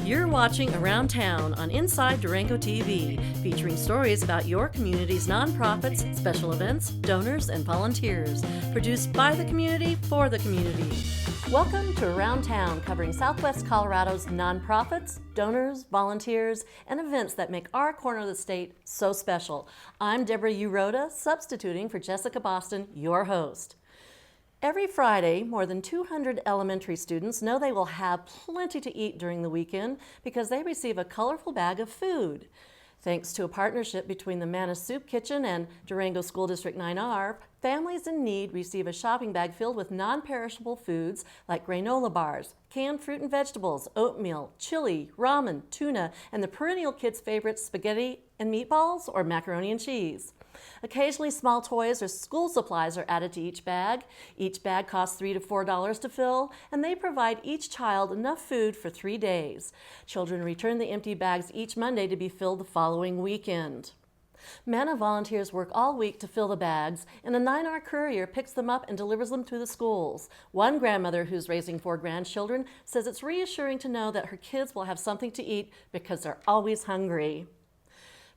You're watching Around Town on Inside Durango TV, featuring stories about your community's nonprofits, special events, donors, and volunteers. Produced by the community for the community. Welcome to Around Town, covering Southwest Colorado's nonprofits, donors, volunteers, and events that make our corner of the state so special. I'm Deborah Uroda, substituting for Jessica Boston, your host. Every Friday, more than 200 elementary students know they will have plenty to eat during the weekend because they receive a colorful bag of food. Thanks to a partnership between the Manna Soup Kitchen and Durango School District 9R, families in need receive a shopping bag filled with non-perishable foods like granola bars, canned fruit and vegetables, oatmeal, chili, ramen, tuna, and the perennial kids' favorite spaghetti and meatballs or macaroni and cheese. Occasionally, small toys or school supplies are added to each bag. Each bag costs $3 to $4 to fill, and they provide each child enough food for 3 days. Children return the empty bags each Monday to be filled the following weekend. Manna volunteers work all week to fill the bags, and a 9R courier picks them up and delivers them to the schools. One grandmother who's raising 4 grandchildren says it's reassuring to know that her kids will have something to eat because they're always hungry.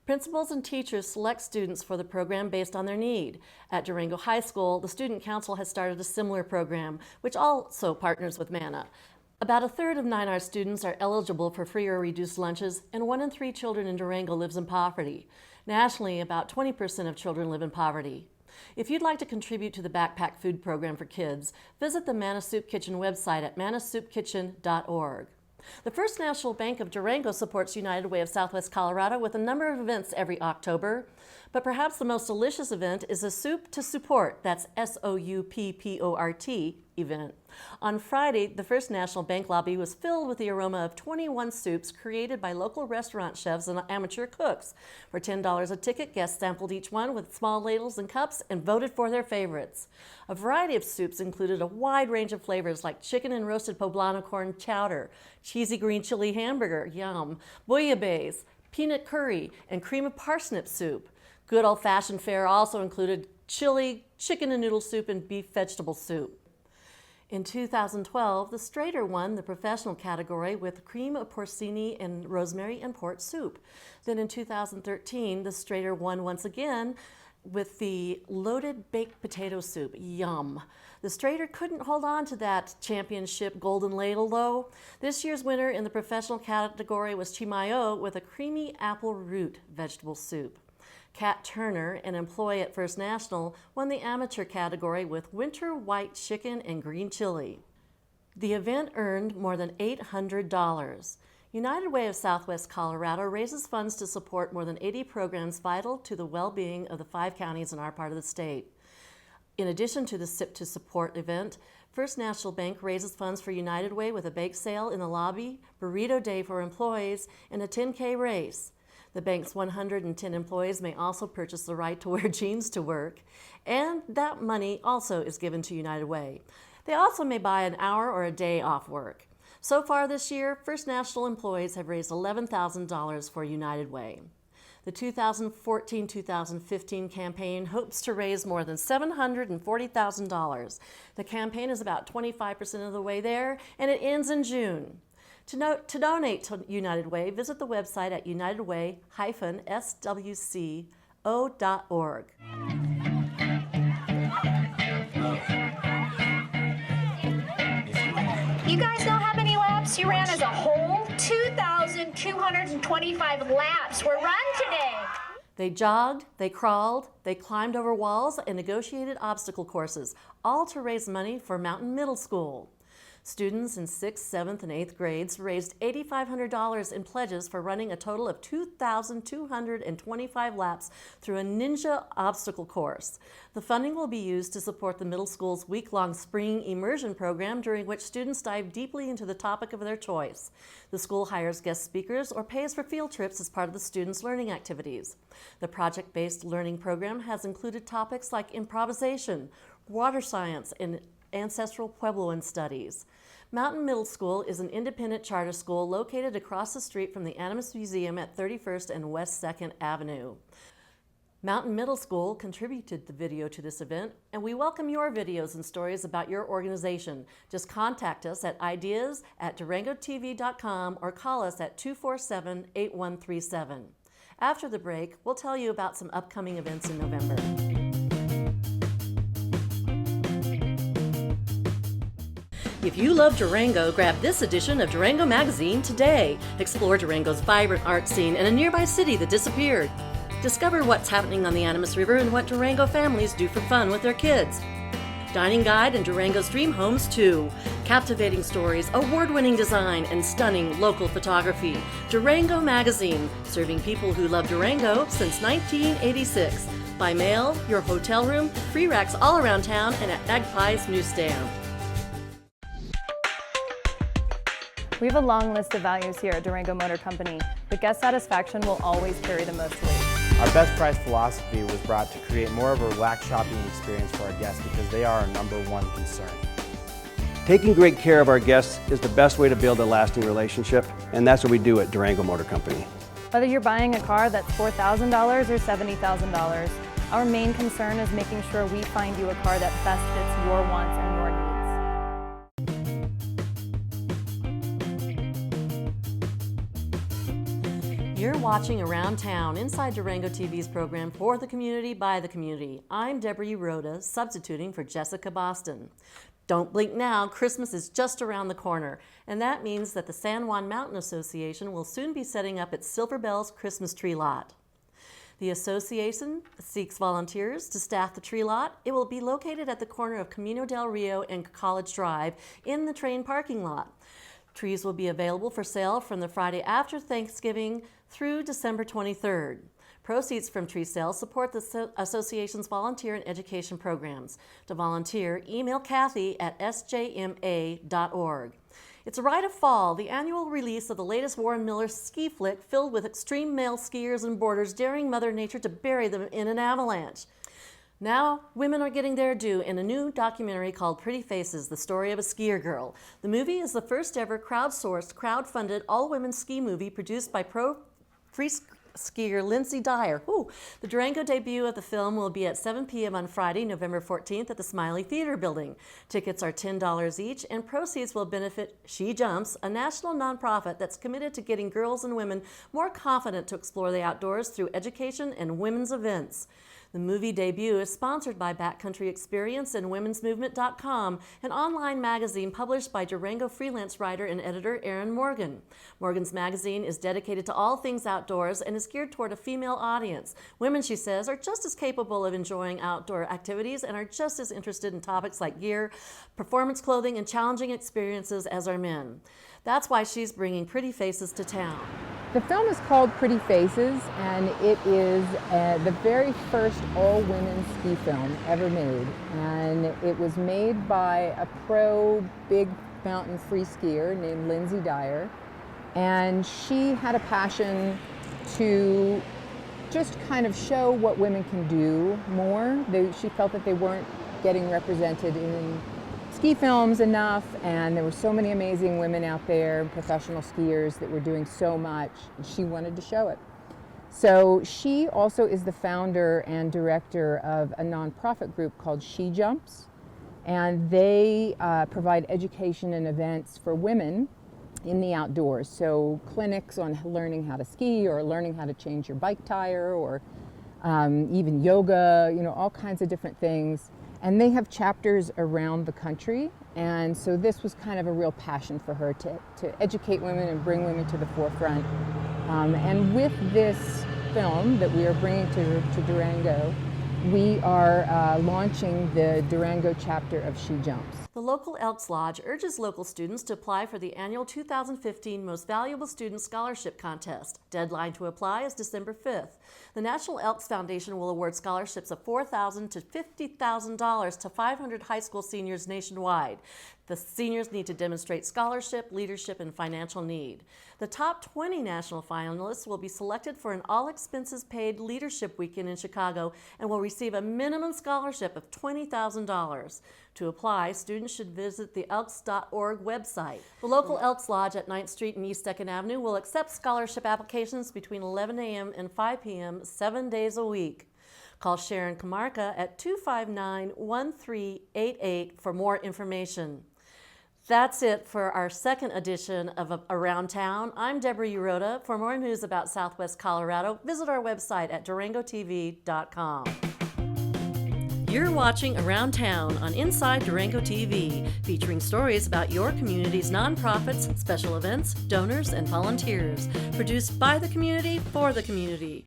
Principals and teachers select students for the program based on their need. At Durango High School, the Student Council has started a similar program, which also partners with Manna. About a third of 9R students are eligible for free or reduced lunches, and 1 in 3 children in Durango lives in poverty. Nationally, about 20% of children live in poverty. If you'd like to contribute to the Backpack Food Program for kids, visit the Manna Soup Kitchen website at mannasoupkitchen.org. The First National Bank of Durango supports United Way of Southwest Colorado with a number of events every October, but perhaps the most delicious event is a Soup to Support, that's S-O-U-P-P-O-R-T event. On Friday, the First National Bank lobby was filled with the aroma of 21 soups created by local restaurant chefs and amateur cooks. For $10 a ticket, guests sampled each one with small ladles and cups and voted for their favorites. A variety of soups included a wide range of flavors like chicken and roasted poblano corn chowder, cheesy green chili hamburger, yum, bouillabaisse, peanut curry, and cream of parsnip soup. Good old-fashioned fare also included chili, chicken and noodle soup, and beef vegetable soup. In 2012, the Strater won the professional category with cream of porcini and rosemary and port soup. Then in 2013, the Strater won once again with the loaded baked potato soup. Yum! The Strater couldn't hold on to that championship golden ladle though. This year's winner in the professional category was Chimayo with a creamy apple root vegetable soup. Kat Turner, an employee at First National, won the amateur category with winter white chicken and green chili. The event earned more than $800. United Way of Southwest Colorado raises funds to support more than 80 programs vital to the well-being of the 5 counties in our part of the state. In addition to the Sip to Support event, First National Bank raises funds for United Way with a bake sale in the lobby, burrito day for employees, and a 10K race. The bank's 110 employees may also purchase the right to wear jeans to work, and that money also is given to United Way. They also may buy an hour or a day off work. So far this year, First National employees have raised $11,000 for United Way. The 2014-2015 campaign hopes to raise more than $740,000. The campaign is about 25% of the way there, and it ends in June. To donate to United Way, visit the website at unitedway-swco.org. You guys know how many laps you ran as a whole? 2,225 laps were run today. They jogged, they crawled, they climbed over walls and negotiated obstacle courses, all to raise money for Mountain Middle School. Students in 6th, 7th, and 8th grades raised $8,500 in pledges for running a total of 2,225 laps through a ninja obstacle course. The funding will be used to support the middle school's week-long spring immersion program, during which students dive deeply into the topic of their choice. The school hires guest speakers or pays for field trips as part of the students' learning activities. The project-based learning program has included topics like improvisation, water science, and ancestral Puebloan studies. Mountain Middle School is an independent charter school located across the street from the Animas Museum at 31st and West 2nd Avenue. Mountain Middle School contributed the video to this event, and we welcome your videos and stories about your organization. Just contact us at ideas@durangotv.com or call us at 247-8137. After the break, we'll tell you about some upcoming events in November. If you love Durango, grab this edition of Durango Magazine today. Explore Durango's vibrant art scene and a nearby city that disappeared. Discover what's happening on the Animas River and what Durango families do for fun with their kids. Dining guide and Durango's dream homes too. Captivating stories, award-winning design, and stunning local photography. Durango Magazine, serving people who love Durango since 1986. By mail, your hotel room, free racks all around town, and at Magpie's newsstand. We have a long list of values here at Durango Motor Company, but guest satisfaction will always carry the most weight. Our best price philosophy was brought to create more of a relaxed shopping experience for our guests because they are our #1 concern. Taking great care of our guests is the best way to build a lasting relationship, and that's what we do at Durango Motor Company. Whether you're buying a car that's $4,000 or $70,000, our main concern is making sure we find you a car that best fits your wants and your needs. You're watching Around Town, inside Durango TV's program For the Community, by the Community. I'm Deborah Uroda, substituting for Jessica Boston. Don't blink now, Christmas is just around the corner, and that means that the San Juan Mountain Association will soon be setting up its Silver Bells Christmas tree lot. The association seeks volunteers to staff the tree lot. It will be located at the corner of Camino del Rio and College Drive in the train parking lot. Trees will be available for sale from the Friday after Thanksgiving through December 23rd. Proceeds from tree sales support the association's volunteer and education programs. To volunteer, email Kathy at sjma.org. It's a rite of fall, the annual release of the latest Warren Miller ski flick filled with extreme male skiers and boarders daring Mother Nature to bury them in an avalanche. Now, women are getting their due in a new documentary called Pretty Faces, the story of a skier girl. The movie is the first ever crowdsourced, crowd-funded, all-women ski movie produced by free skier Lindsay Dyer. Ooh. The Durango debut of the film will be at 7 p.m. on Friday, November 14th at the Smiley Theater Building. Tickets are $10 each, and proceeds will benefit She Jumps, a national nonprofit that's committed to getting girls and women more confident to explore the outdoors through education and women's events. The movie debut is sponsored by Backcountry Experience and Women'sMovement.com, an online magazine published by Durango freelance writer and editor Erin Morgan. Morgan's magazine is dedicated to all things outdoors and is geared toward a female audience. Women, she says, are just as capable of enjoying outdoor activities and are just as interested in topics like gear, performance clothing, and challenging experiences as are men. That's why she's bringing Pretty Faces to town. The film is called Pretty Faces, and it is the very first all-women ski film ever made. And it was made by a pro big mountain free skier named Lindsay Dyer. And she had a passion to just kind of show what women can do more. She felt that they weren't getting represented in ski films enough, and there were so many amazing women out there, professional skiers that were doing so much, and she wanted to show it. So she also is the founder and director of a nonprofit group called She Jumps, and they provide education and events for women in the outdoors. So clinics on learning how to ski or learning how to change your bike tire, or even yoga, all kinds of different things. And they have chapters around the country, and so this was kind of a real passion for her to educate women and bring women to the forefront. And with this film that we are bringing to Durango, we are launching the Durango chapter of She Jumps. The local Elks Lodge urges local students to apply for the annual 2015 Most Valuable Student Scholarship Contest. Deadline to apply is December 5th. The National Elks Foundation will award scholarships of $4,000 to $50,000 to 500 high school seniors nationwide. The seniors need to demonstrate scholarship, leadership, and financial need. The top 20 national finalists will be selected for an all-expenses-paid leadership weekend in Chicago and will receive a minimum scholarship of $20,000. To apply, students should visit the elks.org website. The local Elks Lodge at 9th Street and East 2nd Avenue will accept scholarship applications between 11 a.m. and 5 p.m. 7 days a week. Call Sharon Camarca at 259-1388 for more information. That's it for our second edition of Around Town. I'm Deborah Urota. For more news about Southwest Colorado, visit our website at durangotv.com. You're watching Around Town on Inside Durango TV, featuring stories about your community's nonprofits, special events, donors, and volunteers. Produced by the community for the community.